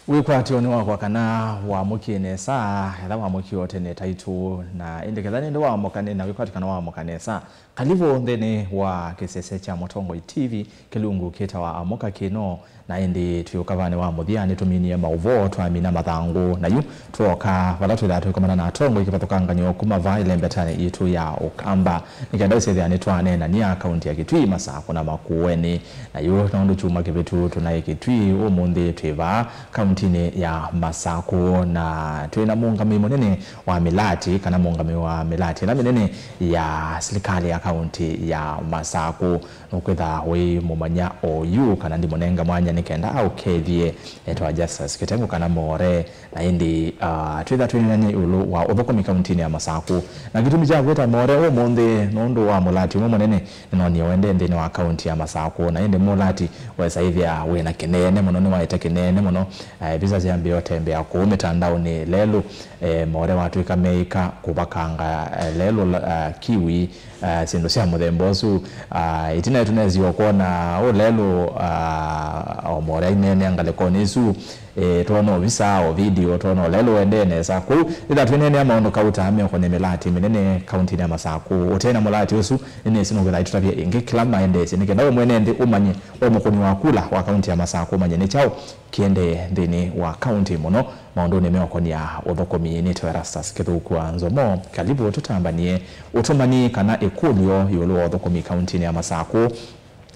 Wikwationi wako kana wamukine saa ela wamuki wote ne taitu na indikethani ndo wamukane na wikwatikana wamukane saa kalivo ndene wa kisese cha Mutongo TV kilungu kita wa amuka kino na indi tuyukavane wa muthiani tuminie mauvo twamina mathangu na yu tuoka vala twila tukomana na Tongo ikipathukanganywa kuma vaile mbetane itu ya Ukamba nikenda usethiani twanena ni akaunti ya Kitui Masako na Makueni na yu naundu chuma kivitu tunaye Kitui umundi twiva kauntini ya Masako na twina muungami munene wa Milati kana muungami wa Milati na minene ya serikali ya kaunti ya Masako nukwitha wi mumanya oyu kana ndi munenga mwanya nikenda au kethie etwa Justice Kitengo kana more na indi twitha twinani ulu wa uthukumi kauntini ya Masako na gitumi cha gweta more umundi nundu wa Mulati munene noni wende ndini wa kaunti ya Masako na indi Mulati wesaithia wina kinene muno ni waite kinene muno visa ziambi yote mbea ku mitandao ni lelu more watu ikameika kubakanga lelu kiwi sindo sia muthembosu itina tunezi okona o lelu o more inene angalekoni su tono visa o video tono lelu wendene saku ida twinene amaondo kauta ame okone Milati minene kaunti ya Masako otena Mulati usu ine sino gwa itutavye inge kilama ende sinike nawe mwenende umanye omukoni wakula wa kaunti ya Masako manye ne chao kiende ndini wa kaunti muno maondo ne meokoni ya uthokomi ni Erastus Kithuku Nzomo kalibu tutambanie utumani kana ekulio yolo uthokomi kaunti ya Masako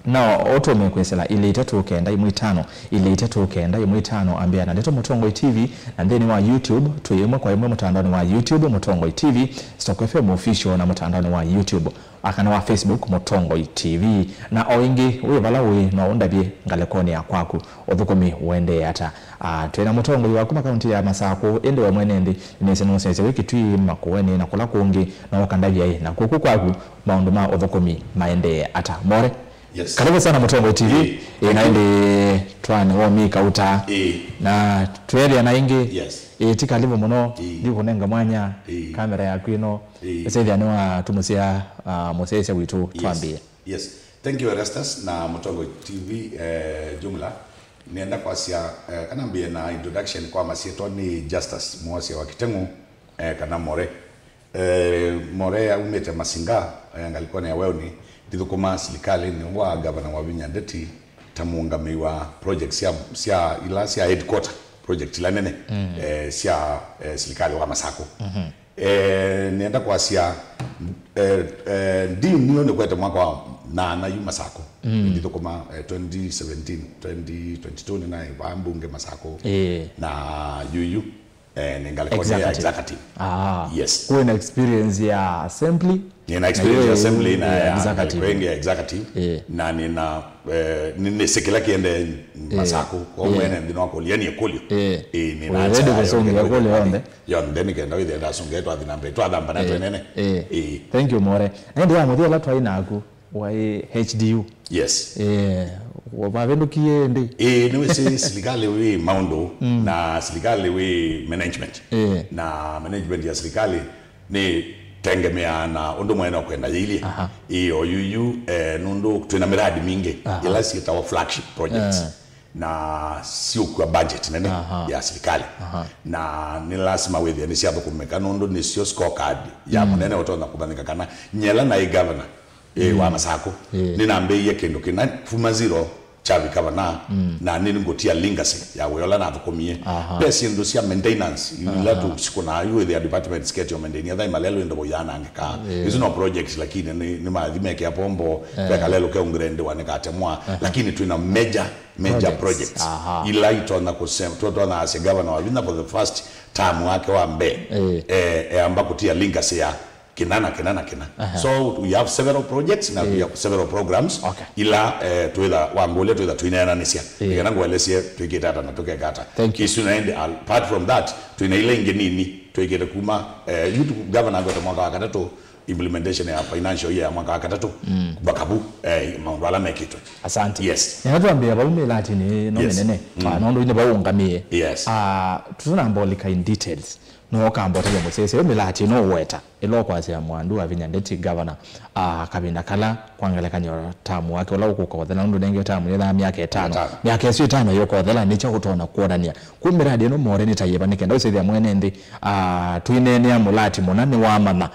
na otome kwesela ile itatu kenda imwitano ile itatu kenda imwitano ambia na leto Mutongo TV na ndeni wa YouTube tuyemwe kwa imwe mtandao wa YouTube Mutongo TV Stock FM official na mtandao wa YouTube akana wa Facebook Mutongo TV na oingi we balawe na ondabie ngalekoni ya kwaku othukomi wende ata twena Mutongo wa kuma kaunti ya Masako ende wa mwenende nese no sense wiki twi Makueni na kula kungi na wakandabie na kuku kwaku maundu ma othukomi maende ata more. Yes. Karibu sana Mutongo TV. Na indi twane womi kauta. Na tweli na ingi. Yes. Tika livo muno ndi kunenga mwanya kamera ya kwino. Esethi anwa tumusia Mosese witu twambie. Yes. Thank you Erastus na Mutongo TV jumla. Nienda kwa sia kanambie na introduction kwa masieto ni Justice Mwasi wa Kitengo kana more. More ya umete Masinga ngalikuwa ya weoni thukuma serikali ni wa governor wa Vinyandeti tamuungami wa project sia ila sia headquarter project la nene sia serikali wa Masako nienda kwa sia ndi nione kwete mwaka na yu Masako thukuma 2017 2022 na mbunge Masako na yuyu ningalikuwa ya executive. Yes. Kuwe na experience ya assembly. Nina experience ya assembly na executive. Na nina sekela kiende Masako kwa mwene ndino wako liani ekolio. Nina ready kusonga ya kole onde. Yonde nikenda withe ndasunga eto athinambe to athamba na twenene. Thank you more. Ndi ya muthia la twaina aku wa HDU. Yes. Wavendukie ndi niwe serikali we maundo na serikali we management na management ya serikali ni tengemea na undu mwena kwenda ili iyo yuyu nundu tuna miradi mingi ila si tawa flagship projects na sio kwa budget nene ya serikali na ni lazima wewe ni siapo kumeka nundu ni sio scorecard ya munene utona kubanika kana nyela na governor wa Masako ninambe ye kendo kina fuma zero chavi kavana na nini ngotia legacy ya weola na thukomie pesi ndo sia maintenance ila tu sikuna you the department schedule maintenance tha imalelo ndo boyana angeka hizo no projects lakini ni maadhime ya pombo kwa lelo ke ungrende wanekatemwa lakini tuna major projects ila itona kusema tutona as governor wa Vinda for the first term wake wa mbe ambako tia legacy ya kinana. So we have several projects na we have several programs. Ila tuweza wangole tuweza tuinana nisia. Ikana ngwelesie tuiketa na tukekata. Kisu naende apart from that tuina ile ngenini tuiketa kuma YouTube governor ngoto mwaka wakatatu implementation ya financial year mwaka wakatatu bakabu mambo ala mekito. Asante. Yes. Ninatuambia balume Latini no menene. Nondo ine baungamie. Yes. Tunambolika in details. no kambo tele musese milati no weta ilo kwasi ya mwandu avinya ndeti governor kabinda kala kwangala kanyo tamu wake ola ukuko thela ndu nenge tamu yela miaka 5 miaka 5 yoko thela nicha kutona kuonania kumira de no more ni tayeba nikenda usethia mwene ndi twinene ya mulati monane wa mama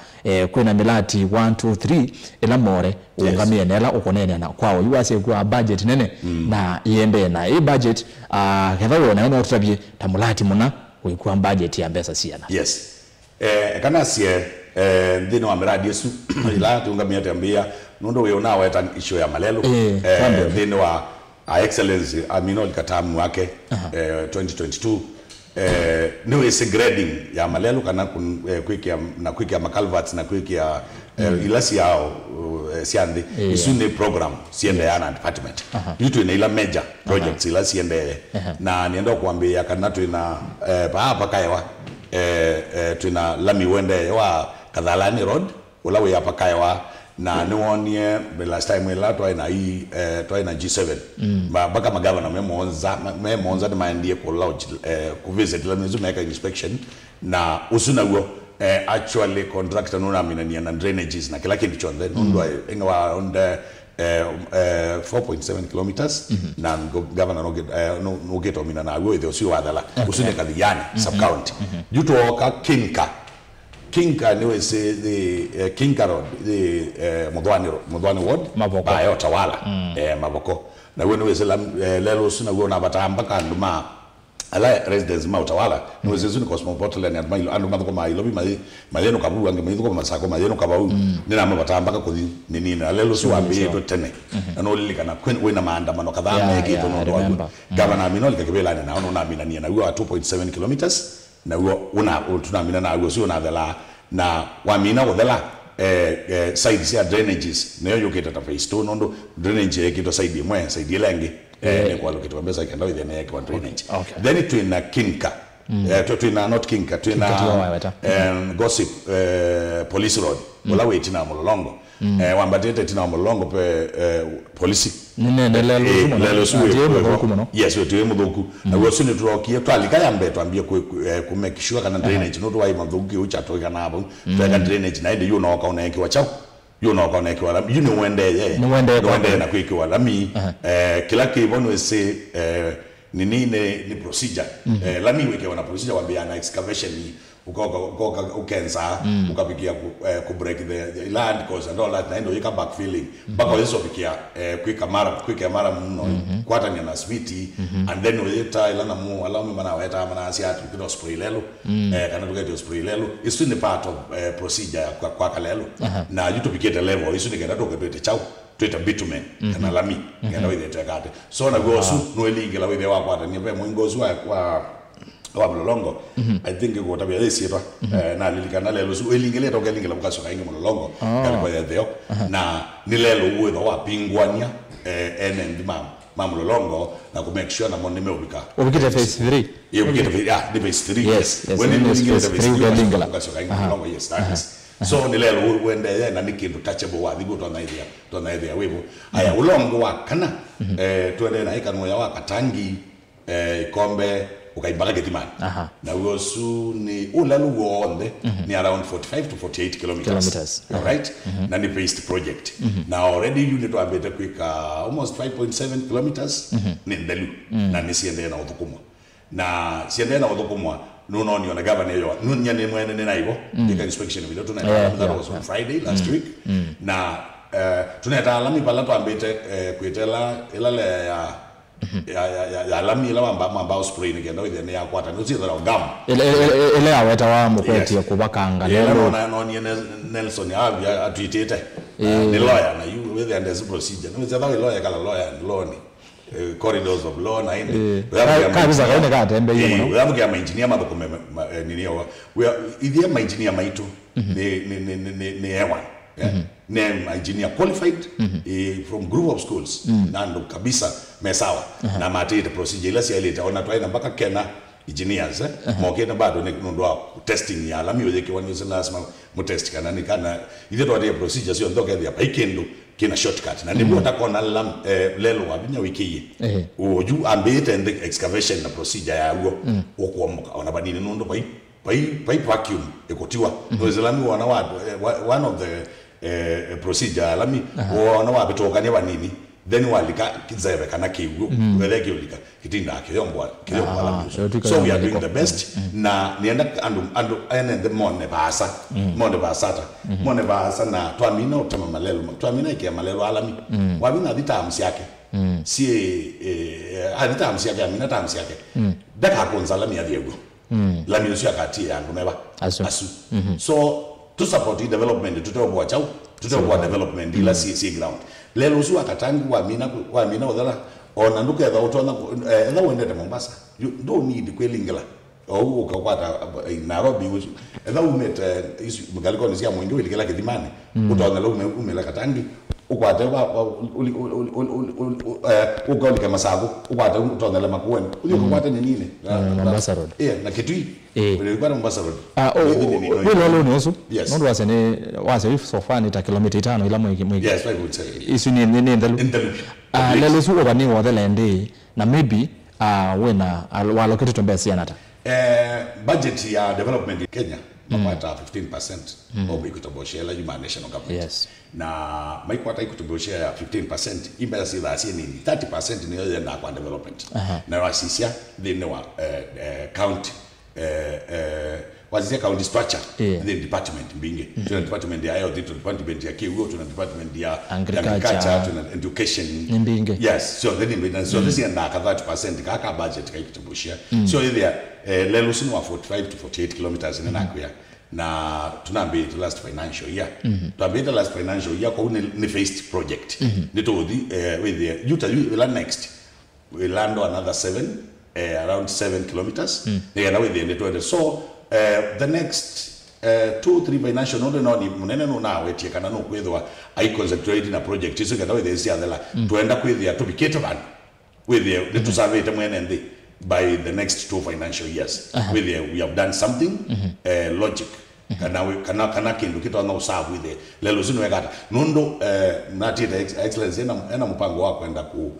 kwina milati 1 2 3 ila more ungamie nela ukonene na kwao yuase kwa budget nene na iende na i budget ketha wona no tutabie tamulati mona kuikuwa budget ya mbesa siana. Yes. Kana sie ndino wa miradi yesu ila tungamia tambia nundo we unawa eta issue ya malelo ndino wa excellence Amino Katamu wake 2022 niwe ise grading ya malelo kana kuikia na kuikia makalvats na kuikia ilasi yao siande isune program siende yana department yitu ina ila major projects ila siende na nienda kuambia kana tuina hapa kaiwa tuina lami wende wa Kadhalani road ula we hapa kaiwa na niwonie last time ila twaina twaina G7 baka magavana memonza de maendie ko lodge ku visit la mezu make inspection na usuna huo actually contractor nuna minania na drainages na kila kitu chonde ndo ingawa on the 4.7 kilometers na governor no get omina na huo ide usio adala usune kadhiani sub county juto ka Kinka niwe se the Kinka road the Modwani ward ba Otawala Maboko na wewe se lelo suna na batamba kanduma ala residents ma Otawala niwe se zuni cosmopolitan ya mailo andu madoko mailobi maleno kabu wange mailo kwa masako maleno kabu nina mabatamba ka kodi nini na lelo su ambe to tene na olilika na we na maandamano kadhaa meki to ndo governor Amino likakibela na ono na mina ni na huo 2.7 kilometers na huo tunamina na huo sio na dhala na wamina wodhala side ya drainages na yo keta phase 2 nondo drainage yake to side mwe side lengi ni kwa loketi wambeza kenda ile yake kwa drainage then it in Kinka to not Kinka to Gossip police road wala wait na Mololongo wambatete tina Mololongo pe police nene lelo suwe yes we tuwe mudhuku na wosuni turokie twalika yambe twambie ku make sure kana drainage no twai mudhuku uchato kana hapo tweka drainage na ide yuno waka unaeki wachao yuno waka unaeki wala yuni wende na kwiki wala mi kila kibono ese ni procedure lami weke wana procedure wambia na excavation ni ukenza ukapikia ku break the land cause and all that na ndo yika backfilling baka wezo pikia quick mara mno kwata ni na switi and then weta ilana mu allow me mana weta mana asiatu kido spray lelo kana tugeto spray lelo is in the part of procedure kwa kalelo na yuto pikia the level is ni kana toke chao tweta bitumen kana lami kana with the gate so na go su no elingi la with the wakwata ni pe mwingozi wa Mololongo I think go tabia lesiro na lilikana lelo su elingele toka elingela mukaso kainge Mololongo kali kwa yadeo na ni lelo uwe wa pingwania ene ma Mololongo na ku make sure na mone meubika ubikita phase 3 ubikita the phase 3 yes when you get the phase 3 elingela mukaso kainge Mololongo yes that is so ni lelo wende na nikindu touchable wa thigo to na idea wevo aya ulongo wa kana twende na ikanu ya wakatangi Kombe ukaibaka Getimani na uosu ni ulalu wonde ni around 45 to 48 kilometers. Right na ni based project na already unit wa beta kwika almost 5.7 kilometers ni ndelu na nisiende na udhukumwa na siende na udhukumwa nuno ni ona governor yo nunya ni mwene na hivyo nika inspection video tunaenda that was on Friday last week na tunaenda lami pala tu ambete kuitela ilale ya lami la mamba spray ni kendo ile ya kwata no zira ngam ile aweta wa mukweti kubakanga lelo no ni Nelson ya atwitete ni lawyer na you with the procedure no zira lawyer kala lawyer loni corridors of law na inde kabisa kaone ka tembe hiyo we have a engineer madoko nini we are my engineer maitu ni ewa name engineer qualified from group of schools nando kabisa mesawa na matete procedure ila si ileta ona twaina mpaka kena engineers mokena bado ne kunondwa testing ya lami yoje kiwani lazima mu test kana ni kana ile twadia procedure sio ndoka ya baikendo kina shortcut na ndipo utakona lam lelo wabinya wiki hii uju ambete and excavation na procedure ya huo okuomoka ona badini nondo bai pai vacuum ekotiwa nozilami wana wa one of the procedure lami wana wa betokanya banini then walika kizebe kana kiwu wele kiolika kitinda kiyombo so we are doing the best na nienda ando the monne basa monne basa na twamina utama malelo twamina ikia malelo alami wabina dita amsiake si adita amsiake amina tamsiake daka konzala mi adiego la music akati yangu meba asu so to support the development tutoboa chau tutoboa development ila si ground lelo usu akatangu wa mina odala ona nduke ya utona ela wende Mombasa you don't need kwelingela au ukakwata Nairobi usu ela umet mugaliko nisia mwingi ilikela kidimani utona lo umela katangi ukwate ukolika masago ukwate utona la makueni ukwate nini Mombasa road na kitui ulikuwa Mombasa road lelo nesu ndo wase if so far ni ta kilomita 5 ila mwiki yes I would say isu ni ndalu lelo su obani wo the land na maybe wena allocate to mbesi yanata budget ya development in Kenya mapata 15% of equitable share la human national government yes na maikwata equitable share ya 15% imbesi la nini 30% ni yote na kwa development na wasisia then wa county wazisia county structure the department binge tuna department ya IoT tuna department ya KU tuna department ya agriculture tuna education binge yes so then so this is na 30% kaka budget ka equitable share so ile lelo sino wa 45 to 48 kilometers in nakuya na tunambi the last financial year tunambi the last financial year kwa ni phased project nitodi with the yuta will next we land another 7 around 7 kilometers na with the network so the next 2-3 financial no ni munene no na wetie kana no kwethwa I concentrate na project iso kada with the other tuenda kwethia to bikete ban with the to survey te mwene ndi by the next 2 financial years with we have done something logic kana kindu kitwa na usabu with lelo zino wekata nundo nati excellence ena mpango wako kwenda ku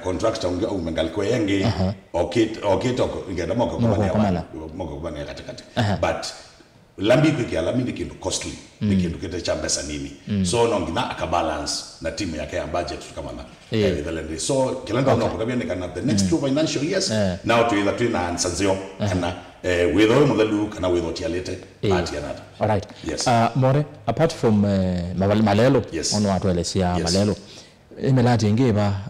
contractor umengaliko yenge okito ngenda moko kubania katikati but lambi kwikia lambi kindu costly kindu kete cha pesa nini so nongina aka balance na timu yake ya budget kama na the so kilanga no kukabia kana the next 2 financial years now to either twina ansazio kana with all modelu kana with otialete party another all right yes more apart from malelo ono atwelesia malelo imelati ngeba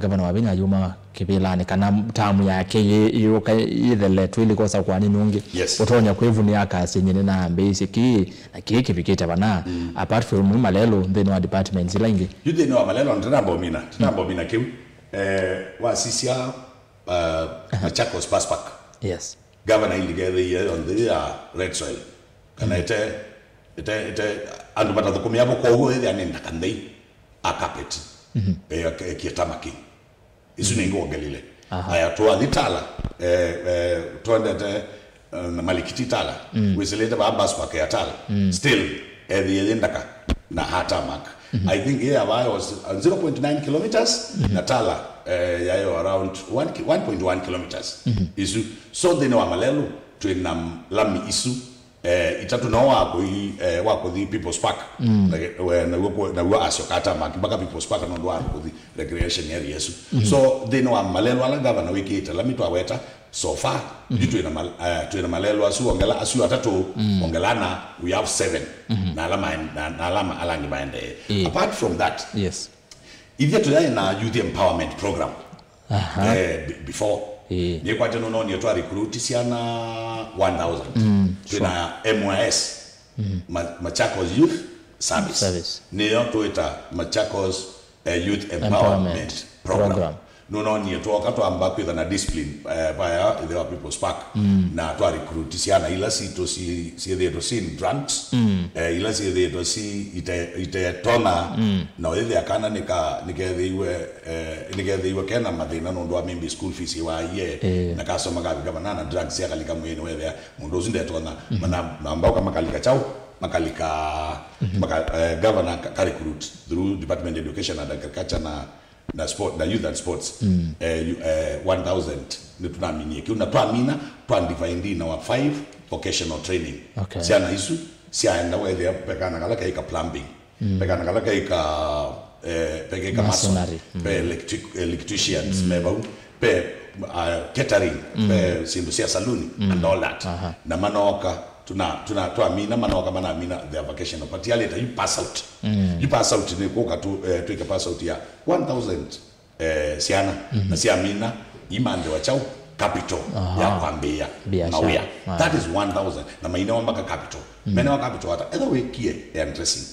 governor wa Benya Juma Kibelani kana tamu yake iroka ithele twili kosa kwa nini ungi utonya kwevu ni akasi nyine na basic na kiki vikita bana apart from malelo then wa departments langi you didn't know malelo ntambo mina kim wa sisia Machakos Paspak yes governor together on the red soil kana ite andu batatu kumiabo kwa huo ile anenda kandei akapeti kitamaki isu ningo ongelile aya toa ditala toa malikiti tala wiseleta ba Paspak ya tala still the ndaka na hatamak I think here I was 0.9 kilometers natala yayo around 1.1 kilometers isu so then wa malelo twina lami isu itatu na wako the People's Park na wa asokata mpaka People's Park no ndo the recreation area so then wa malelo ala governor wiki lami to aweta so far twina malelo asu ongela asu atatu ongelana we have 7 na alama alangi baende apart from that yes if you today na youth empowerment program before ni kwa teno no ni to recruit siana 1000 tuna MYS Machakos Youth Service ni to ita Machakos Youth Empowerment Program no ni to wakati ambako na discipline by the People's Park na to recruit siana ila si the to see grants ila si the to see ite tona na ile akana nigethiwe kana mathina no ndo amembe school fees wa ye na kasoma kama nana drugs ya kalika mwene wewe mundu zinde tona na ambao kama kalika chao makalika governor recruit through Department of Education and Agriculture na sport na youth and sports 1000 ni tunamini kiuna tuamina twandivindi na wa 5 vocational training. Okay. Siana isu siaenda wethe pekana kala kaika plumbing. Pekana kala kaika pekeka masonry. Pe electricians mebau pe catering pe sindu sia saluni and all that. Na manoka tuamina manoka mana amina their vocational but ya later you pass out. You pass out ni koka tu pass out ya 1000 siana na siamina imande wa chao capital ya kwambia mawia that is 1000 na maina mpaka capital mena wa capital hata either way kie interesting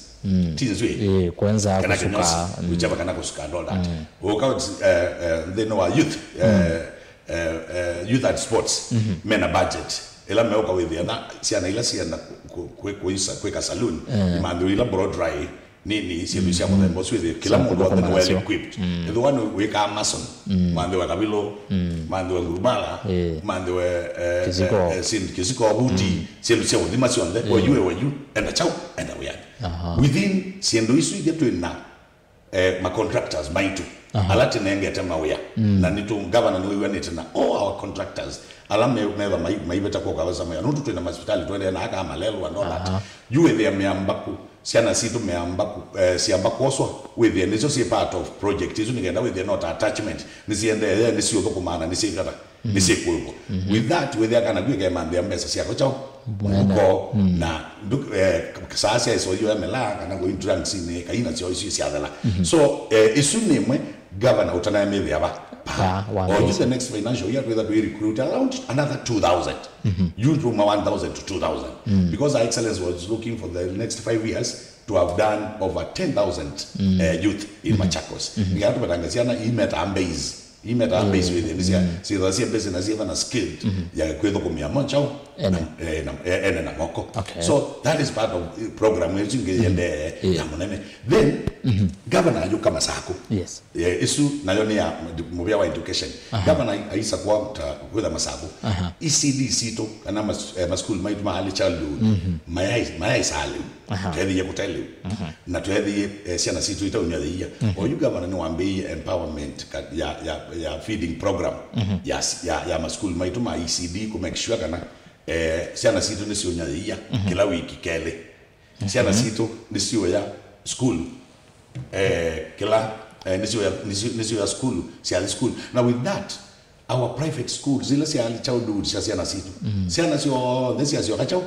tizwe kwanza kusuka kuchapa kana kusuka and all that workout they know our youth youth at sports mena budget ela meoka with na siana ila siana kweka saloon imando ila broad dry nini sio kwa boss with kila mtu wa well equipped the one we ka mason mande wa kabilo mande wa ngurumala mande wa kiziko buti sio dimasion there or you and a chao and we are within siendo isu yetu na ma contractors maitu alati nenge tema we na nitu governor ni we na all our contractors alame never maibeta kwa kawaza moya nutu tuna hospitali twende na aka malelo and all that you with them meambaku siana situ meambaku siambaku oswa with the niso si part of project isu nigenda with the not attachment nisiende nisio dokumana nisikata nisikwepo with that with the kana gwike mande ambesa sia ko chao ko na sasa so you amela kana go drunk sine kaina sio isu sia dala so isu nimwe governor utana mebe aba or use the next financial year whether we recruit around another 2000 you from 1000 to 2000 because our excellence was looking for the next 5 years to have done over 10,000 youth in Machakos ngatu batangasiana imeta ambase with them see the business even a skilled ya kwedo kumia monchao na moko so that is part of the program we ngende ya monene then governor yuka masako yes isu nayo ni ya mubia wa education governor aisa kwa masako ECD sito kana ma school maitu mahali childhood mayai sale tedi ya kutelu na tedi siana sito ita unyadhia or you governor ni wambe empowerment ya feeding program ya ma school maitu ma ECD ku make sure kana siana sito ni sio nyadhia kila wiki kele siana sito ni sio ya school kila nisio ya school siali school now with that our private schools zile siali childhood siana sito siana sio this is your kachao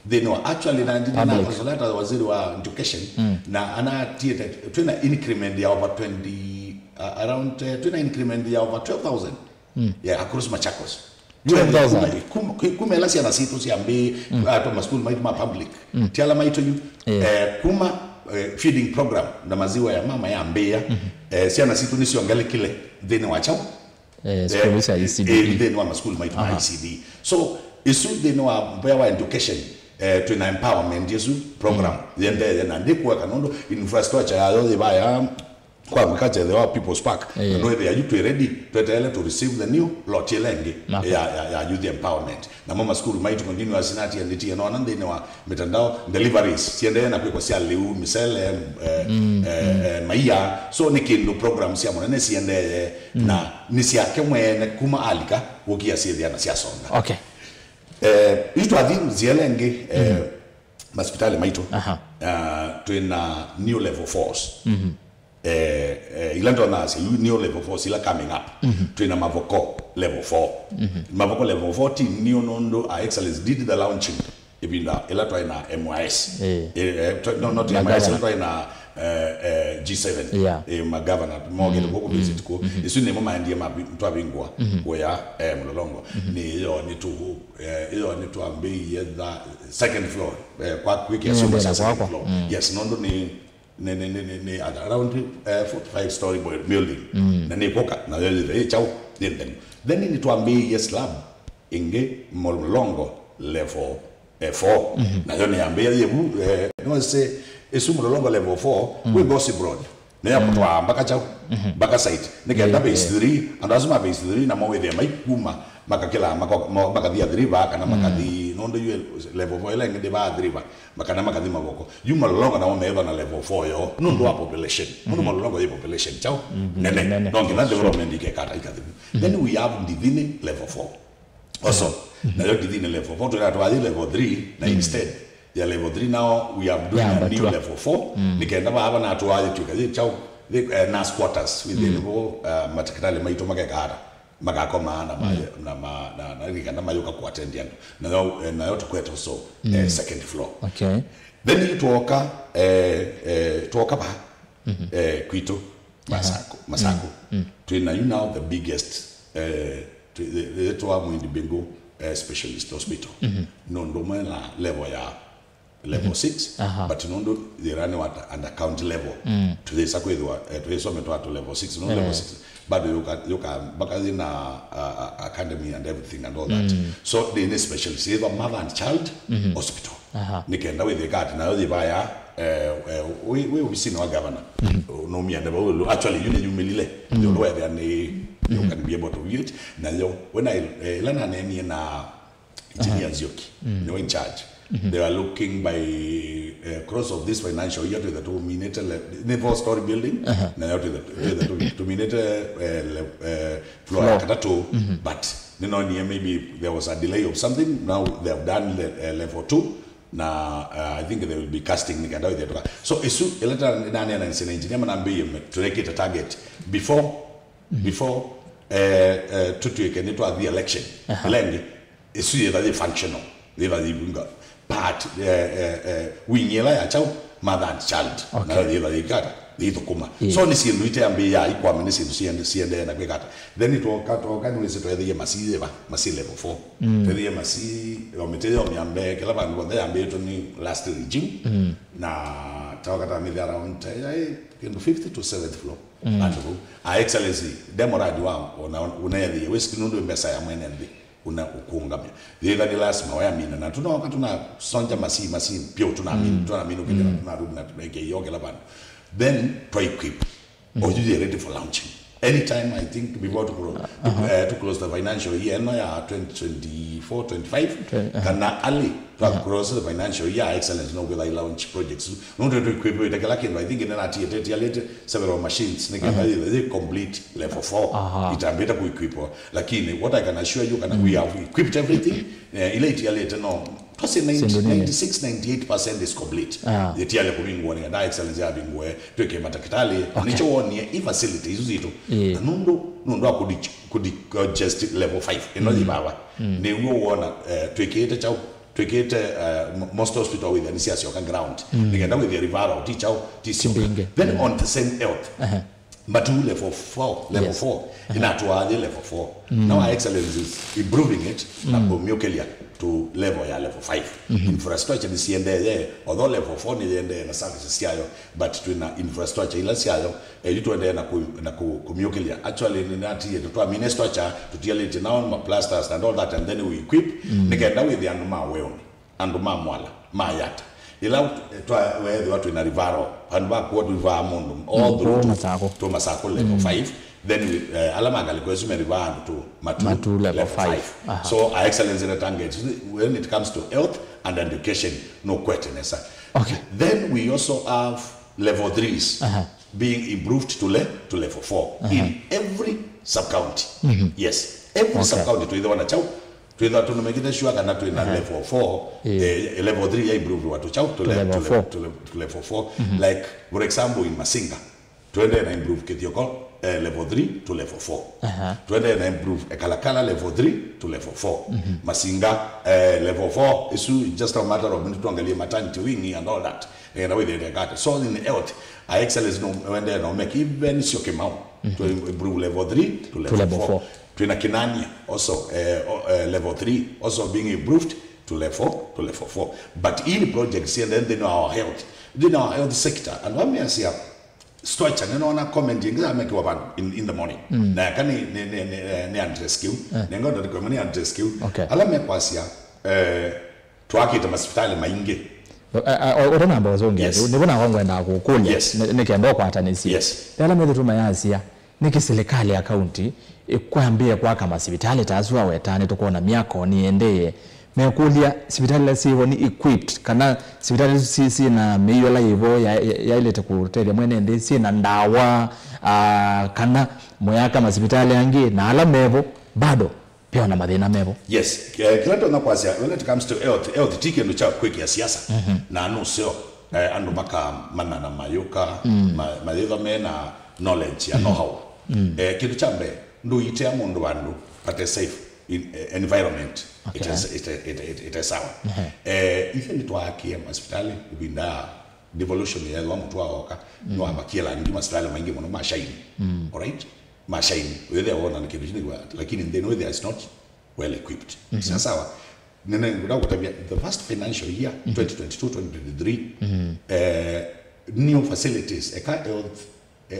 they know actually na ndina na consulata waziri wa education na ana theater tuna increment ya over 20 around tuna increment ya over 12,000 yeah across Machakos 12,000 kumela siana sito siambe to ma school ma public tiala maito you kuma feeding program na maziwa ya mama ya Mbeya siana situ nisiongele kile then wachao school sa ECD then wa school might ECD so isu then wa Mbeya wa education to an empowerment yesu program then na ndiko kanondo infrastructure ya yote baya kwa mkache the people's park no they are you ready to receive the new lot yelenge ya youth empowerment na mama school might continue asinati and it no nande wa mitandao deliveries siende na kwa sia leu misele maiya so nikindo program sia monene siende na nisiake mwene kuma alika wokia sia na sia songa okay itu adhi zielenge hospitali maito to new level force ilando na si new level 4 sila coming up to Mavoko level 4 Mavoko level 4 team new nondo our excellence did the launching ibinda ila to ina MYS not MYS ila to ina G7 ma governor mo ngelo ko visit ko isu ne mama ndiye ma mtu abingwa ko ya mlolongo ni yo ni to ambe the second floor kwa quick second floor yes nondo ni around 45 story building na nipoka na yeye chao then ni tuambie yes lab inge molongo level 4 na yeye niambie yeye no say esu molongo level 4 we go see broad na ya kutwa mpaka chao mpaka site nikaenda base 3 and lazima base 3 na mwe there maikuma makakela makadhi adriba kana makadhi nondo yule level 4 ile ngide ba adriba makana makadhi maboko yuma longa na omeva na level 4 yo nondo wa population muno longa ya population chao nene donc na development ike kata ikadhi then we have divine level 4 also na yo kithi ni level 4 to level 3 na instead ya level 3 now we are doing a new level 4 nikenda baba na atwaje tukaje chao na squatters with the level matakitale maito magakara magakoma na nikenda mayoka ku attend yan na yo tukweta also second floor. Okay. Then you tuoka ba Quito Masako twina you now the biggest to Mwindi Bengo specialist hospital nondo mwana level 6 but nondo they run under county level to the sakwedwa to the summit to level 6 no level 6 but you can bakazi na academy and everything and all that so they need specialists either mother and child hospital nikenda with the card na the buyer we see no governor no me and actually you melile you know where you can be able to view it now when I learn name na engineer Zioki they were in charge they were looking by cross of this financial year to the dominated never story building now to the dominated floor katato but you know maybe there was a delay of something now they have done level 2 na I think they will be casting nikanda with the so isu eleta nani na engineer manambe to make it a target before to the election lengi isu ya the functional they were the part winyela ya chao mother and child na they were the kuma so ni si luite ambe ya ikwa mene si siende na kwekata then it oka ni se to the masi level 4 the masi o metele o miambe kala ba ngo the ambe to ni last regime na tawakata mi around 50 to 7th floor and a excellency demoradi wa una ya west nundo mbesa ya mwenende una ukungamya the last mawaya mina na tuna wakati tuna sonja masi pio tunaamini ukile tunarudi na tunaweke yoke la bana then to equip or you are ready for launching anytime I think before to close the financial year no ya 2024-25 kana ali to close the financial year excellence no will I launch projects no to equip with the I think in that year later several machines they complete level 4 it am better to equip lakini what I can assure you can we have equipped everything later no 96-98% is complete. The tiale kubingwa ni da excellence ya bingwe tweke matakitali nicho woni e facility izito nundo akudi just level 5 eno libaba ne wona tweke chao tweke most hospital with an CSO can ground nigenda with the river teach out then on the same health but level 4 inatoa level 4 now our excellence is improving it na kumyokelia to level ya level 5 infrastructure ni siende although level 4 ni yende na services yayo but tuna infrastructure ila siayo tuende na kumyokelia actually ni nati to amine structure to deal it now ma plasters and all that and then we equip nigenda with the anduma weoni anduma mwala mayata ila we watu ina rivaro and back what we va mondo all the to Masako level 5 then alama alikuwa river to Matu level 5 so our excellence in the target when it comes to health and education no questionesa then we also have level 3s being improved to level 4 in every sub county yes every sub county to either one chao to either to make it sure kana to in level 4 level 3 ya improve watu chao to level 4 like for example in Masinga to and improve Kitioko level 3 to level 4 to and improve Kalakala level 3 to level 4 Masinga level 4 is just a matter of minute to angalia maternity wing and all that and away they got so in the health our excellence no when they no make even Syokimau to improve level 3 to level 4 to Kinania also level 3 also being improved to level 4 but in projects and then they know our health sector and what me say structure ninaona commenting make one in the morning na kani ni rescue nengondo recommend ni rescue ala me kwasia twakita hospitali mainge orona mbozo ngezi nibona kwangwenda kukulia nikenda kwatanisia ala me tuma yasia niki serikali ya county ikwambie kwa kama hospitali tazwa wetani tukona miako niendeye mekulia hospitali la siho ni equipped kana hospitali sisi na meyo la hivyo ya ile tekutele mwene ndisi na ndawa kana moyaka hospitali yangi na ala mevo bado pia na mathina mebo. Yes, kila tonga kwasya when it comes to health tikendo cha quick ya siasa na no sio andu maka mana na mayuka maitho mena knowledge ya know how kitu cha mbe ndo itea mundu wandu but a safe environment. Okay. It is sawa ife ni twakia hospitali ubinda devolution ya mtu aoka no abakiela ndi hospitali maingi muno mashaini. All right, mashaini whether ona ni kitu lakini then whether it's not well equipped. Sawa nene nguda kutabia the first financial year 2022-2023 new facilities health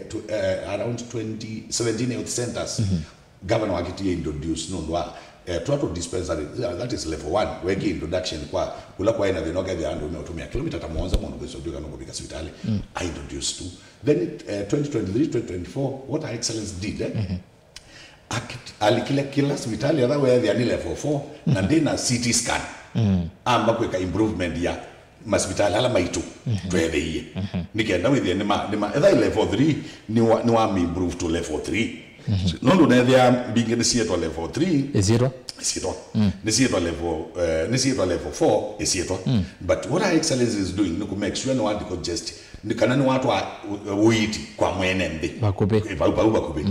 to around 17 health centers governor wakiti introduce no total dispensary that is level 1 weki introduction kwa kula kwa ina vinoga vya andu umetumia kilomita tamuanza mundu kwesoduka no kubika hospitali I introduced to then 2023-2024 what our excellence did alikila kila hospitali ya wewe ya level 4 na ndina CT scan amba kweka improvement ya hospitali ala maitu twethe iye nikenda withie ni either level 3 ni wa improve to level 3 nondo nethia binge ni sieto level 3 eziro ni sieto level 4 esieto but what our excellence is doing ni to make sure no one congest ni kana ni watu uiti kwa mwene mbi bakupe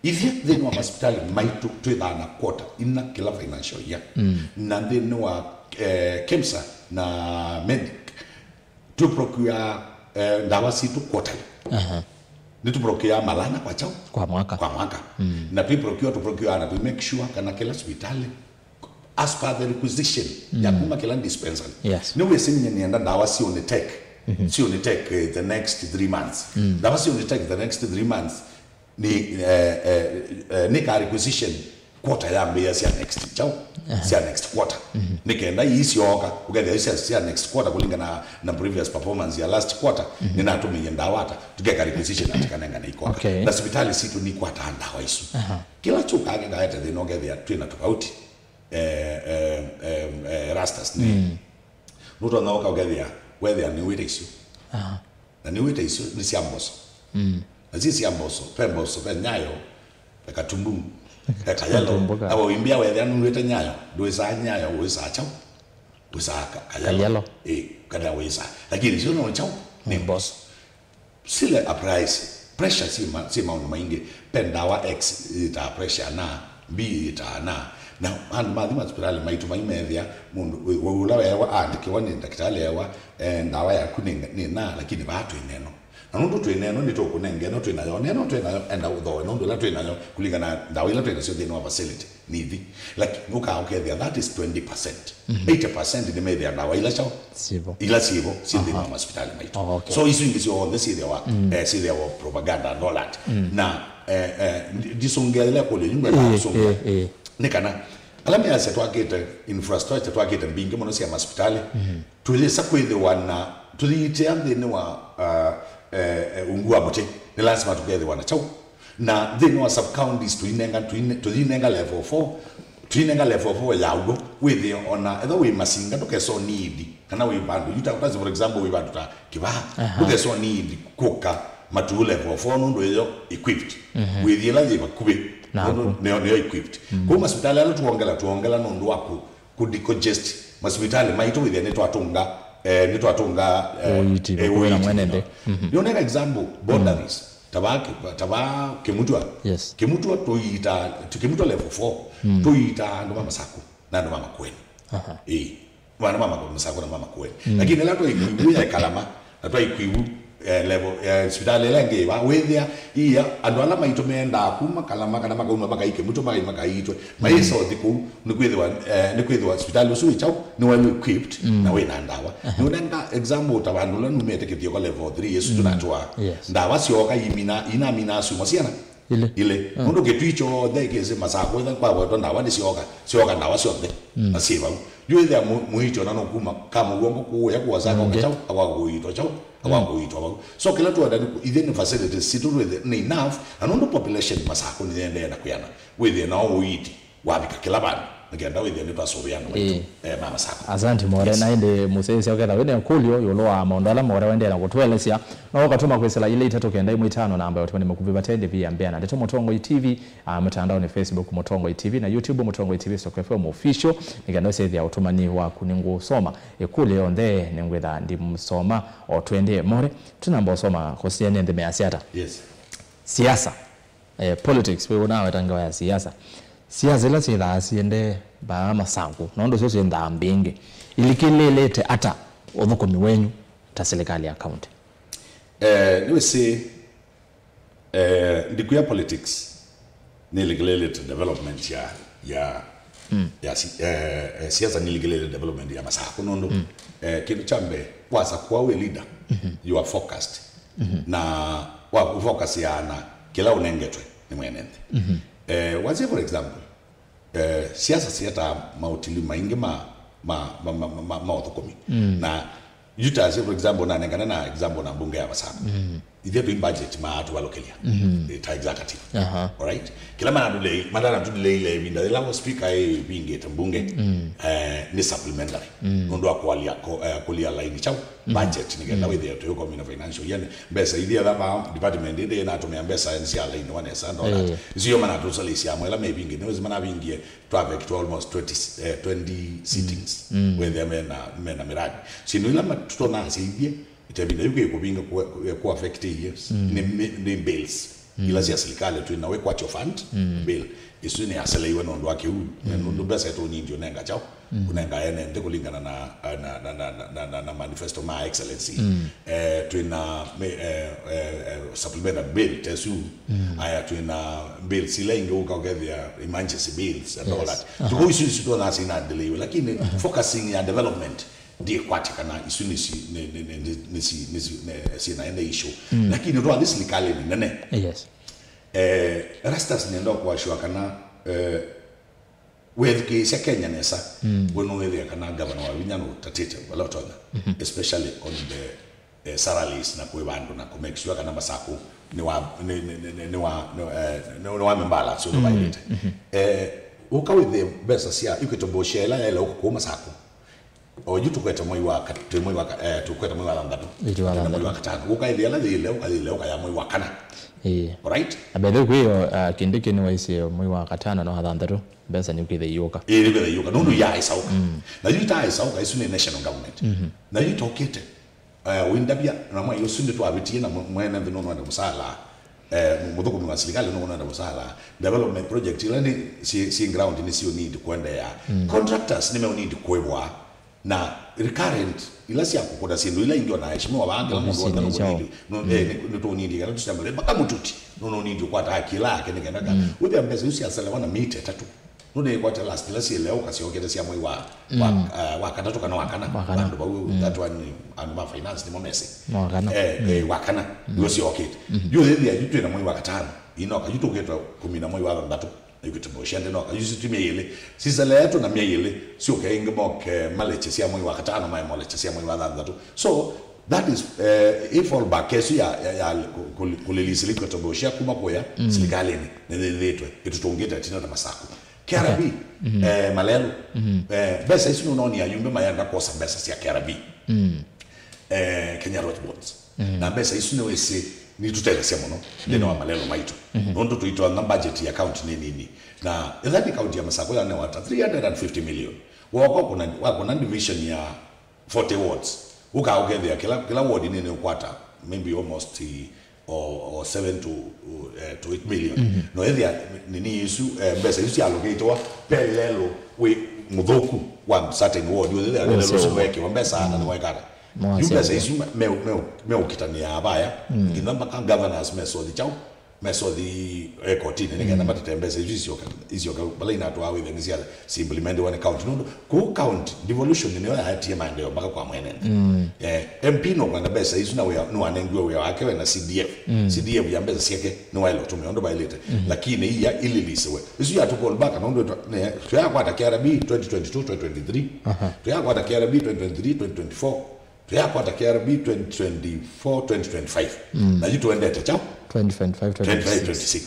if then wa hospital maitu twithana quarter ina kila financial year na then wa KEMSA na medic to procure ndawa situ quarterly ni to procure malana kwa chao kwa mwaka na to procure na to make sure kana kila hospitali as per the requisition ya kuma kila dispensary. Yes. No we saying ni enda ndawa si on the tech si on the tech the next 3 months ndawa si on the tech the next 3 months ni ka requisition quarter ya mbe ya next chao sia next quarter nikaenda isioka ugether sia next quarter kulingana na previous performance ya last quarter ninatumia ndawata tugeka requisition atikananga na ikoka okay. Na hospitali situ ni quarter ndawa isu kila chuka anga hata they no get there twina tofauti rastas ni nuto na oka ugether whether ni wite isu na ni wite isu ni siamboso na sisi amboso pemboso pe nyayo katumbu kayalo abo imbia wethe anu wete nyayo doisa nyayo wisa chao wisa kayalo kada wisa lakini sio no chao ni boss sile a price pressure si maundu maingi pendawa x ita pressure na b ita na and madhima hospitali maitu maimethia mundu wula wewa andikiwa ni daktari ewa ndawa ya ni na lakini batu ineno nundu twineno ni tokunengeno twinayo neno twinayo enda utho nundu la twinayo kulingana ndawa ila twinayo thini wa facility nithi like nuka ukethia that is 20% 80% ni methia ndawa ila chao ila sivo thini wa hospitali maitu okay. So isu ingi sio on the side wa propaganda and all that na disongela kule nyumba ya kusonga nikana alama ya setwakete infrastructure twakete bingi muno cia hospitali tulisa kwithe wana tulite amthini wa ungua muti ni lazima tukethe wana chau na thini wa sub counties tuinenga level 4 ya ugo withi ona etho wi masinga tukeso need kana wi bandu utazi for example wi bandu ta kiba tukeso need kuka matu level 4 ndo yo equipped withi la yiba kubi neo equipped kwa hospitali ala tuongela ndo wako kudicongest hospitali maitu withi ne twatunga na mwenende yoneka example boundaries taba Kimutwa yes Kimutwa Kimutwa level 4 tuita ndo mama sako na ndo mama kweni wana mama kwa sako na mama kweni lakini la tuikuibu ya kalama na tuikuibu level hospitali lenge wa wethia iya andu ala maitu menda kuma kalama kana makauma makaike mutu makaitwe maiso thiku ni kwithwa hospitali usu chao ni well equipped na we na ndawa nunda example tabandula numete kithio kwa level 3 yesu tunatwa ndawa sioka ina mina sumo siana ile mundu ketwicho thekeze masako than kwa bodo ndawa ni sioka ndawa siote asiba yuithia muicho nano kuma kama uongo kuya kwa zako chao awaguito chao so kila tu adani even facilities situ with enough and on the population masako ni ende na kuyana with na uiti wabika kila bana ngenda with the pasoviano mama sako asante more na inde musese oketha wene kulio yoloa mondala more wendela kutwelesia no katuma kwesela ile itatu kenda 5 namba yote nimekuviva tende pia mbea na ndeto Mutongo TV mtandao ni Facebook Mutongo TV na YouTube Mutongo TV Stock FM official ngenda sezi ya utumani wa kuningu soma ekule onde ningwetha ndi msoma otwende more tunamba soma kosiene ndeme asiata yes siasa politics we unawe tanga ya siasa la sila asiende ba masangu nondo sio senda mbinge ilikilelete ata odhokomi wenyu ta serikali ya county niwe say ndikuya politics nilikilelete development ya siasa nilikilelete development ya masaku nondo kitu chambe wasa kwa we leader you are focused na wa focus ya na kila unengetwe ni mwenende what's for example siasa siata mautili maingi ma othokomi na yuta for example na nengana na example na bunge ya Masaka idhe to budget ma atu walokelia ta executive all right kila madana tudile ile vinda la speaker binge tambunge ni supplementary ndo akwalia kulia line chao budget nigenda with the to come in financial yani mbesa idhe la department ide na tumia mbesa ya line one sand all that zio mana to salisi ya mwela maybe ngiwe mana bingie traffic to almost 20 sittings with them na miradi sinula matutona sibie itabinda yuko kubinga ku affect years ni bills ila sia serikali tu inawe kwa fund bill isuni aselewe ndo wake huyu ndo besa to nyingi onenga chao kunenga ene ndiko kulingana na manifesto ma excellency tuina supplementary bill tesu aya tuina bill silengo ukagethia emergency bills and all that tuko isi tu na sina delay lakini focusing ya development die kwatika na isuni si naenda issue lakini ndo serikali ni nene yes rastas nendo kwa shwa kana with ki Kenya nesa wono with kana governor wa Vinyano tatete wala toda especially on the salaries na kwa bandu na make sure kana Masaku ni wa membala so no baite uka with the best sia ikitoboshela ile uko Masaku oju tukweta moi waka tukweta moi wala ndatu moi waka uka ile uka moi wakana right abele kwiyo kindike ni waisi moi waka tano no hadandatu besa ni kwithe yoka ile yoka no ya isauka na yuta isauka isu ni national government na yuta okete windabia na mwa yosunde to abitie na mwene ndino no musala mudoko mwa serikali no na musala development project ile si ground ni sio need kwenda ya contractors nime need kuebwa na recurrent ila si akukoda sindu ila ingo na heshima wabanga la mungu wanda no to need kana tusembele baka mututi no need kwa ta akila yake nikaenda wewe ambeza usi asala wana mite tatu no ne kwa last ila si leo kasi okete si amoi wa katatu kana wakana bando ba that one anuma finance ni momese wakana wakana yo si okete yo ile ya yutu na moi wakatano inoka yutu okete 10 na moi wa ndatu yukutubo shende no yusi tumia ile sisa leto na mia ile sio kainga bok maleche sia moi wakatano mai maleche sia moi wadanda so that is if all back kesu ya kulilisili kutubo shia kuma koya serikali ni ndeletwe itutongeta tina na Masaku KRB malelo besa isu no ni ayumbe mayanga kosa besa sia KRB Kenya Road Boards na besa isu no ese ni tutele sia mono ndeno malelo maito ndo tuitoa na budget ya account nini na that account ya Masaku ya wata 350 million wako na division ya 40 wards ukaongezea kila ward nini ukwata maybe almost or 7 to 8 million no area nini isu besa isu allocate wa pelelo we mudhoku wa certain ward yo ile lelo sobeke wa besa na waikara besa isu me ukitania abaya nginamba kan governors meso the kotini ningenda matembeza izio bala inatoa wewe ngizia implement one account no ku count devolution ni ya hatia maendeleo mpaka kwa mwenene MP no kwa besa isu na wewe no anengwe wewe wake na CDF ya besa sieke no wale tumeondo ba ilete lakini hii ya ililisewe isu ya tukol baka no ndo tuyakwa ta KRB 2022 2023 tuyakwa ta KRB 2023 2024 tuyakwa ta KRB 2024 2025 na jitu endete chao 2025 2026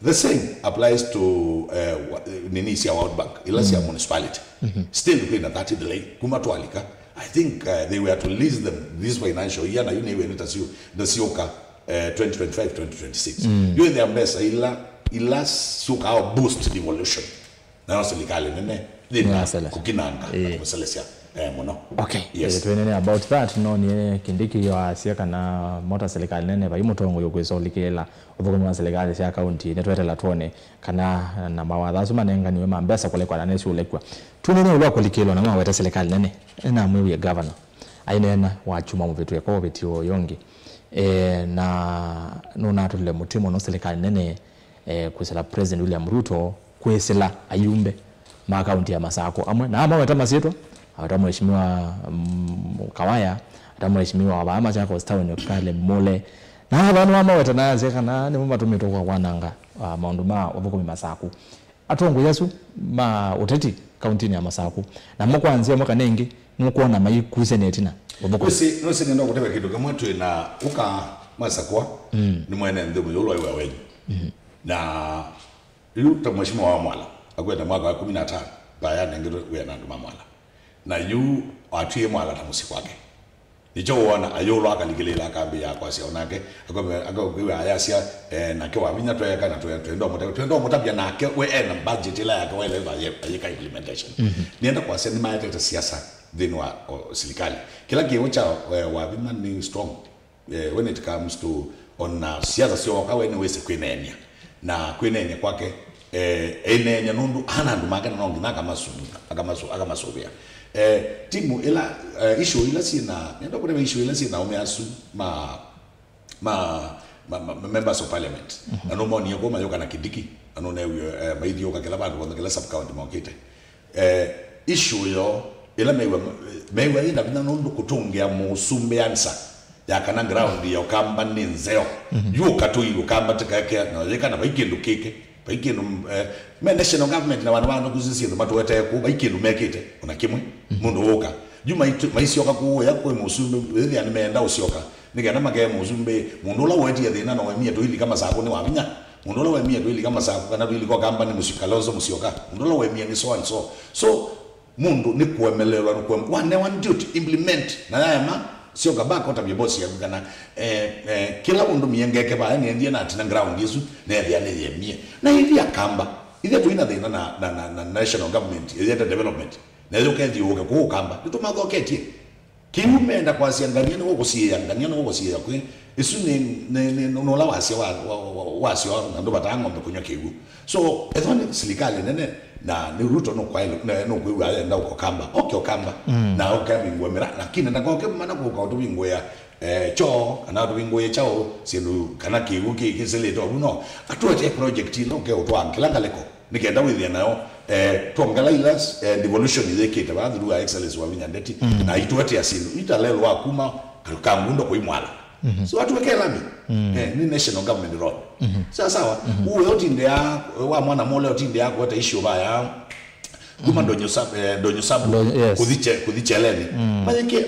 The same applies to Ninisia World Bank, Ilasia municipality. Still looking at 30 delay, Kumatualika. I think they were to lease them this financial year, na yuni when it is the Sioka 2025-2026. You in the ambessa ila suka boost devolution. Na serikali nene dina kukinanga kuselesha mono. Okay. Yes. Tuenene about that no ni kindiki ya siaka na mota serikali nene ba imutongo yokweso likela uvugo serikali sia county netwetela tuone kana na mawatha suma nenga niwe mambesa kule kwa nane shulekwa. Tunene ulwa kulikelo na maweta serikali nene na mwe ya governor. Ainena wa chuma mvetu ya kwa betio yongi. Na nuna tulile mutimo no serikali nene kusela President William Ruto kwesela ayumbe ma county ya Masako amwe na amba weta masitwa ata mheshimiwa Kawaya ata mheshimiwa wa Machakos town kale mole na abantu amaweta naze kana ne mumatumito kwa kwananga maundu ma obuko Masako atongo yesu ma uteti county ya Masako na mukwanzia mwaka nengi mukuona mayikuse netina obuko no se nenda kuteba kitu kama tu na uka Masakwa ni mwene ndemu yolo wewe na yuta mheshimiwa wa Mwala akwenda mwaka wa 15 baya nengero we na nduma Mwala na yu atie Mwala tamusi kwake nicho wana ayolo akaligelela kambi ya kwa sionake akagwe ayasia na kwa winya to yakana to mutapia na ke we na budget la yake wale yeka implementation nienda kwa sema maana siasa dinwa serikali kila kitu cha wa bima ni strong when it comes to on siasa sio kawe ni wese kwenenya na kwenenya kwake enenya nundu hana ndumaka na nongi akamasubia timu ila issue ila sina nenda kwa issue ila sina umeasu members of parliament no mo ni ngoma yoka na kidiki anone maidi yoka kila bandu kwa kila sub county mokite issue yo ila mewa ina bina nundu kutungia musumbe ansa ya kana ground ya kamba ninzeo yuka tu yukamba tikake na yeka baikindu kike baikindu national government na wana kuzisi ndo matu wete ku baikindu mekite una kimwe mundu woka juma maisi yoka ku yakwe musumbe wethi animenda usioka nigenda mageye musumbe mundu la weti ya thina no wemia to ili kama sako ni wabinya mundu la wemia to ili kama sako kana ili kwa kamba ni musikalozo musioka mundu la wemia ni so and so mundu ni kuemelelwa no kwa one duty implement na yama sio kabako tabibosi ya kana kila mundu miyengeke ba ni ndiye na tina ground yesu na ya ne yemie na hivi akamba ile tu ina thina na national government ile development na ile kendi uke ku kamba nitumago ketie kiumenda kwa siangania no kusiangania no kusia kwe isu ni no la wasi wa ndo batango mekunya kigu so ezone serikali nene na ni Ruto no kwa ile no kwa ile nda ukokamba okamba na okamba ngwemera lakini ndako ke mana ko ka to bingwe cho kana to bingwe chao sinu kana kigu kisele to no atoje project no ke otwankila kaleko nikenda withia nayo tongala ilas devolution ile kita ba through excellence wa vinyandeti na itwete asinu italelo akuma kamundo kwa imwala so watu wekelami ni national government road sawa uwe yote ndia wa mwana mole yote ndia kwa hata issue baya kuma donyo sabu kudicheleni maleke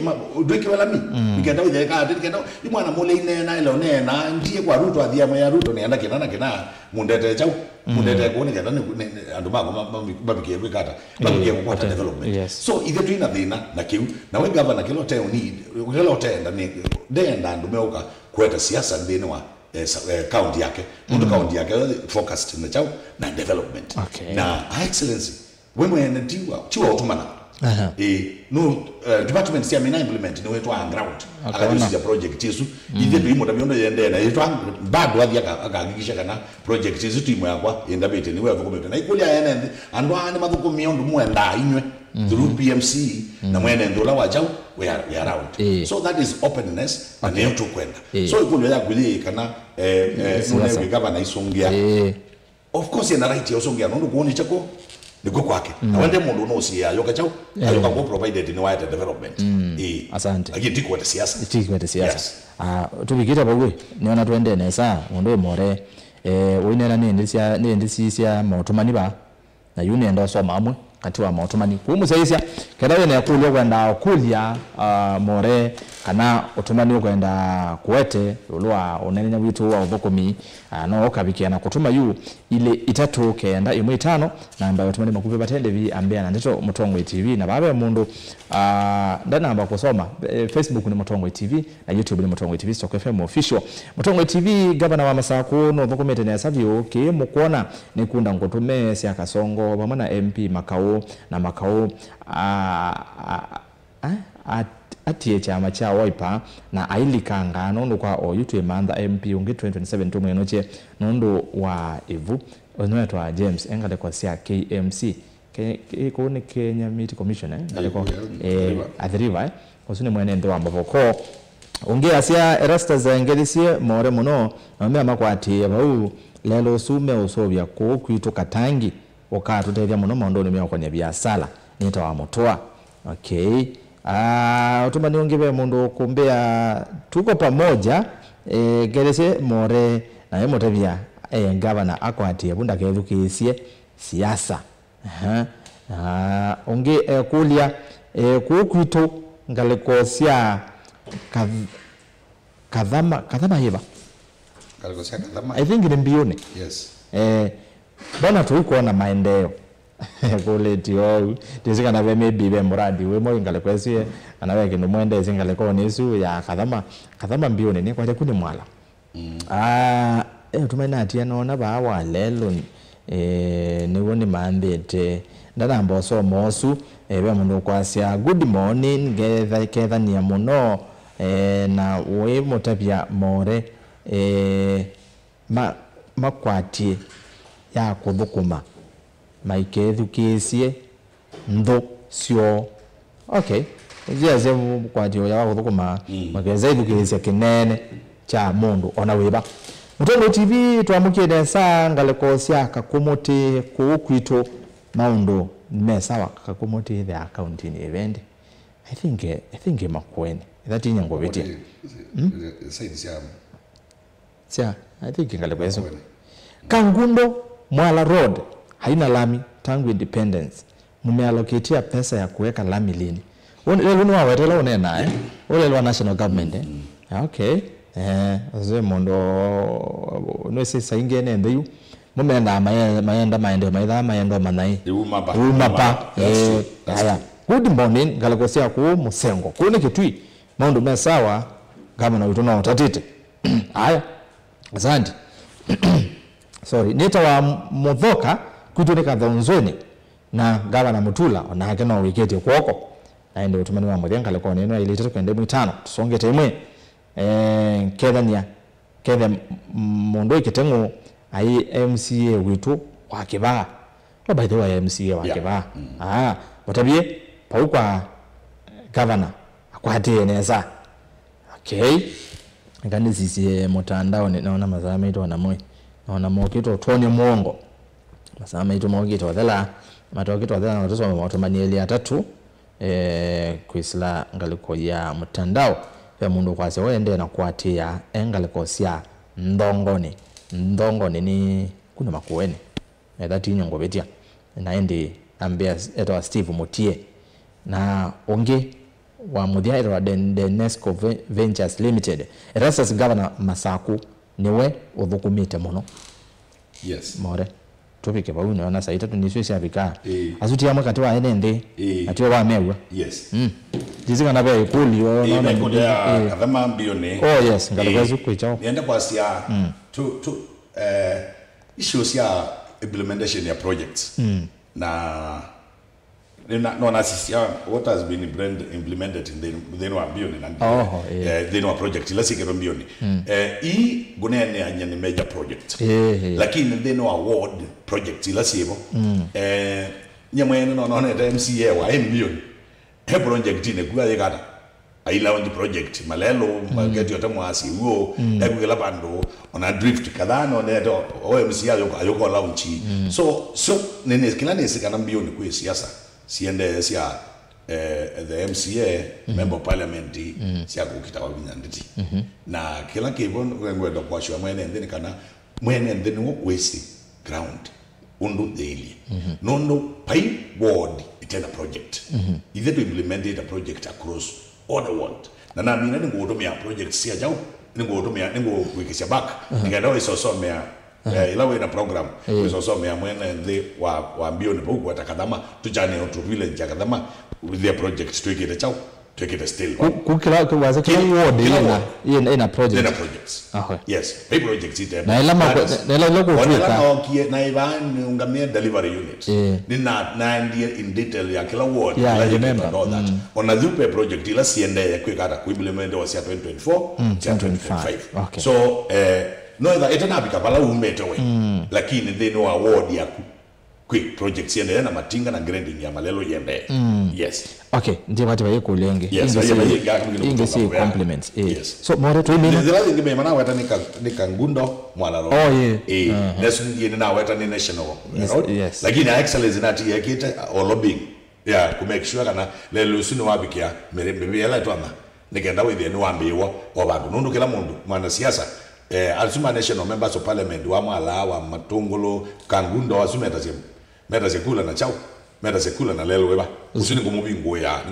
doike wala mi nikenda wije ka nikenda ni mwana mole ine na ile one na ndiye kwa Ruto athia ya Ruto ni anda kina mundete chau mundete ko ni kenda ni andu mabikie kwikata mabikie kwa development so ile tu ina thina na kiu na we governor kilo te need kilo tenda ni ndenda andu meuka kweta siasa ndini wa county yake mundu county yake focused na chau na development na excellency wewe tiwa utumana no department sia mina implement no wetu ground akajusia project yesu ide tu imoda biondo yende na yetu bado athi akahakikisha kana project yesu timu yakwa yenda bete ni wewe komete na ikulia yene andu ani mathuko miondo mwenda inywe through PMC na mwene ndola wajau we are around so that is openness and yetu kwenda so ikulia ya kulia kana nune gavana isongia of course ina right ya usongia ndo kuoni chako niko kwake na wende mundu no sia yoka chao ayoka go provided in white development asante agitiko wa siasa siasa tubikita bagwe niona twende nesa mundu more winera ni ndisia mautumani ba na yune ndo so mamwe kati wa mautumani kumusaisia kada wene yakulya kwenda kulia more kana utumani ukwenda kuwete ulwa unene witu wa uthukumi no okabikia na kutuma yu ile 3 kenda 15 namba utumani makuve batende vi ambia na ndito Mutongwe TV na babe mundu nda namba kusoma Facebook ni Mutongwe TV na YouTube ni Mutongwe TV Stock FM official. Mutongwe TV gavana wa Masaku no thukumite na savio ki mukuona ni kunda ngutume cia Kasongo pamwe na MP Makau na Makau atie chama cha Wiper na ailikanga nundu kwa oyutwe mantha MP ungi 2027 tumwe noche nundu wa ivu onwetwa James engale kwa cia KMC ko ni Kenya Meat Commission ngaleko athiriva osune mwene ndo amboko ungi asia Erastus engelisie more muno amea makwati bau lelo sume usobya ko kwitu Katangi okatutethia muno mondo ni mwa kwa biasala nita wa motoa. Okay. Utumani ungibe mundu kumbea tuko pamoja gerese more na emotebia gavana akwati bunda kethukisie siasa ungi kulia kukwito ngalekosia kadhama hiba ngalekosia kadhama I think ni mbioni. Yes. Bana tuko na maendeleo kule tio tizika na maybe be muradi we mo ingale kwesie anawe kindu mwende zingale ko nisu ya kadhama mbioni ni kwa kuni mwala tumaina atia nona ba wa lelo ni woni mandete ndana mboso mosu be mundu kwasia good morning getha ni muno na we mutapia more makwatie ya kuthukuma maikethukisie ndo sio okay ziaze kwa dio ya kuthukuma mageza ithukisie kinene cha mundu ona wiba Mutongwe TV twamukire saa ngaleko cia Kakumoti kukwito maundu mesawa Kakumoti the account in event I think makweni that inyango beti sia I think ngaleko yeso Kangundo Mwala Road haina lami tangu independence. Mumeallocatea pesa ya kuweka lami lini? Lelo ni wawetela unena Ole wa national government Okay. Aze mondo no se sainge nende yu. Mumeenda mayenda mayendo manai. Umapa. Haya. Good morning galagosia ku Musengo. Kune kitui. Mondo mesawa kama na utona utatite. Haya. Asante. Sorry, nita wa Muthoka kutunika dhonzoni na gavana Mutula na hakena wiketi kwoko na ndio utumani wa mudhenga leko neno ile 3.5 tusonge temwe kedha mondo ikitengo ai MCA witu wa Kibaha by the way MCA wa Kibaha watabie paukwa gavana akwate neza. Okay, ngani sisi mutandao naona mazama ito na moyo naona mokito toni muongo masama ito mokito thela matokito thela na tusoma automanieli ya 3 kuisla ngaliko ya mtandao ya mundu kwase wende na kuatia ngaliko sia ndongoni ni kuna makueni that nyongo betia na endi ambia eto Steve Mutie na onge wa mudia eto Denesco Ventures Limited Erastus Governor Masaku niwe uthukumite muno. Yes. More topike ba uno na saita tuniswe cia bika azuti ya mwaka tiwa ende atiwa wa mewa. Yes. Dizika na be kulio na kudia kadhama mbioni. Oh yes ngalagazu kwichao nienda kwa sia issues ya implementation ya projects na no sisia what has been implemented in the no mbioni na the no project la sikero mbioni i gunene anya ni major project lakini the no award project la sibo nyamwene no na MCA wa mbioni project ne kuya yekata ai launch project malelo mageti yotamwasi huo ekugela bando ona drift kadhano neto OMCA ayoko launch so nene kila nesikana mbioni kwa siasa siende sia the MCA member of parliament sia kukita wa binyanditi na kila kibon ngwenda kwa shwa mwene ndeni kana mwene ndeni wo waste ground undu daily nondo pay board itenda project either to implement a project across all the world na na mina ningotumia projects cia jau ningotumia ningokwikisha back ningenda isosomea ilawe na program isosomea mwene the wa mbio ni buku atakadama tujane to village akadama with their projects twikite chao twikite still kukila kwaza kila ward ina projects yes pay projects ite na ilama na ivan ungamia delivery unit na ndia in detail ya kila ward I remember all that on a dupe project ila siende ya kwikata kuimplement wa 2024 2025 so no ida itanabika pala umetewe lakini they know award ya quick projects yende na matinga na grading ya malelo yende yes okay ndio watu wa yeko lenge ingesi compliments so more to mimi ndio ngime mana weta nika ngundo mwalalo nesu ngine na weta ni national yes lakini excellence nati yakite all lobbying ku make sure kana lelo sino wabikia mbebe yala twama nikenda with ni wambiwa obandu nundu kila mundu mwana siasa alisuma national members of parliament wa mwala wa matungulu kangundo asumeta meta sekula na chao meta sekula na lelo weba usini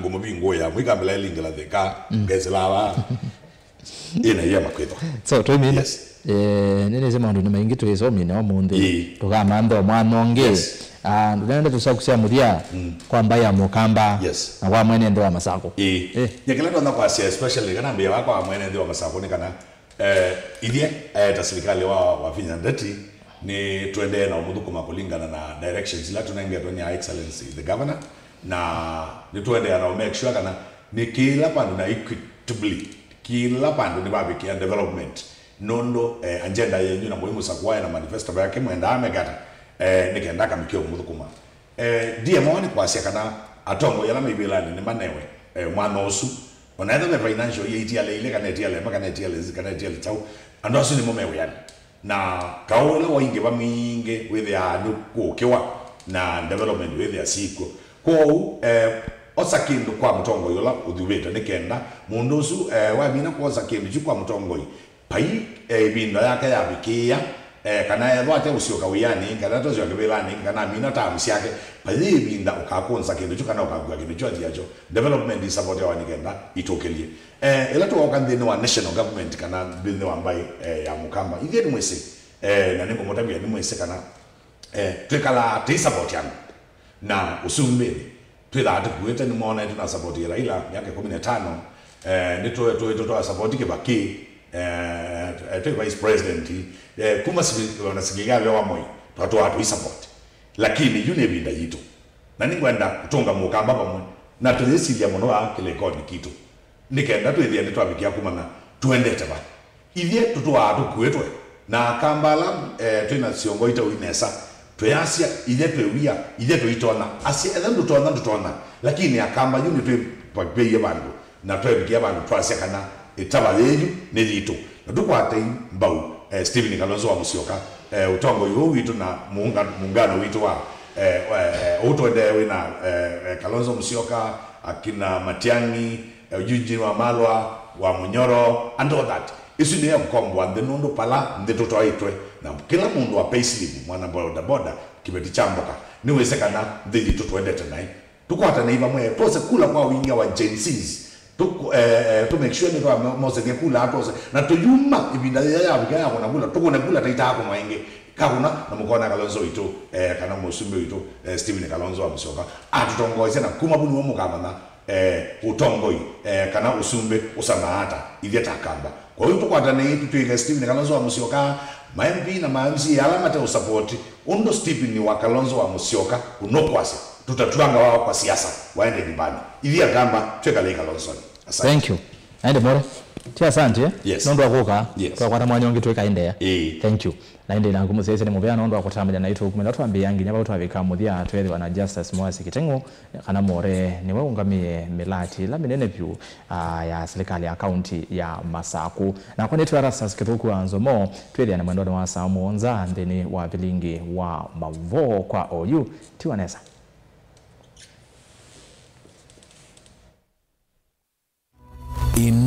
ngomubingo ya mwikambela elingela theka ngeselaba ina ya makweto so to mean nene sema ndo maingi to iso mine omunde tukama ndo mwanonge ndenda tusakusia mudia kwamba ya mukamba na kwa mwene ndo wa masako nyekela ndo kwa especially kana mbia wako wa mwene ndo wa masako ni kana idie serikali wa finya ndati ni tuende na umuduko makulingana na directions ila tunaingia ya excellency the governor na ni tuende na make sure kana ni kila pandu na equitably kila pandu ni babiki and development nondo agenda yenyu na muhimu sakwa na manifesto yake mwenda amegata nikenda kamikio umuduko ma DMO ni kwa kana atongo yala mibelani ni manewe mwana osu onaenda the financial year ile kana ile chao andosu ni mumewe yani na kaola wainge baminge with ya nukukiwa na development with ya siko ko osakindu kwa mtongo yola udubeta nikenda mundusu wabina kwa osakindu kwa mtongo pai binda yake ya bikia kana yabate usioka wiyani kana tozo yakebelani kana mina tamusi yake pai binda ukakonsa kindu kana ukagwa kindu chote yacho development is support ya wanikenda itokelie ela to wakande no national government kana binde wambai ya mukamba ige ni mwese na ningo motabia ni mwese kana twekala te support yangu na usumbe twela atukueta ni mwana tuna support ya Raila yake 15 nito to support ke baki vice president kuma wanasigigawe wa moi watu support lakini yune binda yito na ningwenda kutonga mukamba pamwe na tulisilia mono wa kile kodi kitu nikenda twithia ni twabikia kumana tuendete ba ithie tutwa atukwetwe na kambala twina ciongo ita winesa twayasia ithie twia ithie twitona asia ethendo tutona lakini akamba yuni twe pagbe bandu na twabikia bandu twasia kana itaba yeju ne litu tukwate mbau Stephen Kalonzo wa Musyoka utongo yo witu na muungano witu wa utwende wina Kalonzo Musyoka akina Matiang'i Eugene wa Malwa wa Munyoro and all that isu ni ya kukombwa ndenundo pala ndetoto aitwe na kila mundu wa payslip mwana boda kibeti chamboka niwesekana ndili tutwendete nai tukwata na iba mwe pose kula kwa winga wa Gen Z's to make sure ni kwa mose kula atose na tuyuma ibinda ya bigaya kuna kula tukone kula taita ako mwenge kakuna na mukona Kalonzo ito kana musumbe ito Stephen Kalonzo wa Musyoka atutongoze na kuma bunu mukama na utongoi kana usumbe usamahata ivya takamba kwa hiyo tukwata na yetu tuile Stephen Kalonzo wa Musyoka MP na MC alama te usupport undo Stephen ni wa Kalonzo wa Musyoka unokwase tutatuanga wao kwa siasa waende nyumbani ivya gamba tweka le Kalonzo. Thank you and more tia asante nondo akoka kwa kwata mwanyongi tweka endea thank you naende na kumusese ni muvya nondo akutambya na itu kumenda twambi yangi nyaba twabika muthia twethe wana Justice Mwasi Kitengo kana more niwe ungamie milati la minene view ya serikali ya county ya Masaku na kwa netu arasas kituku anzomo twethe na mwendo wa Samu onza ndeni wa bilingi wa Mavo kwa OU tiwanesa in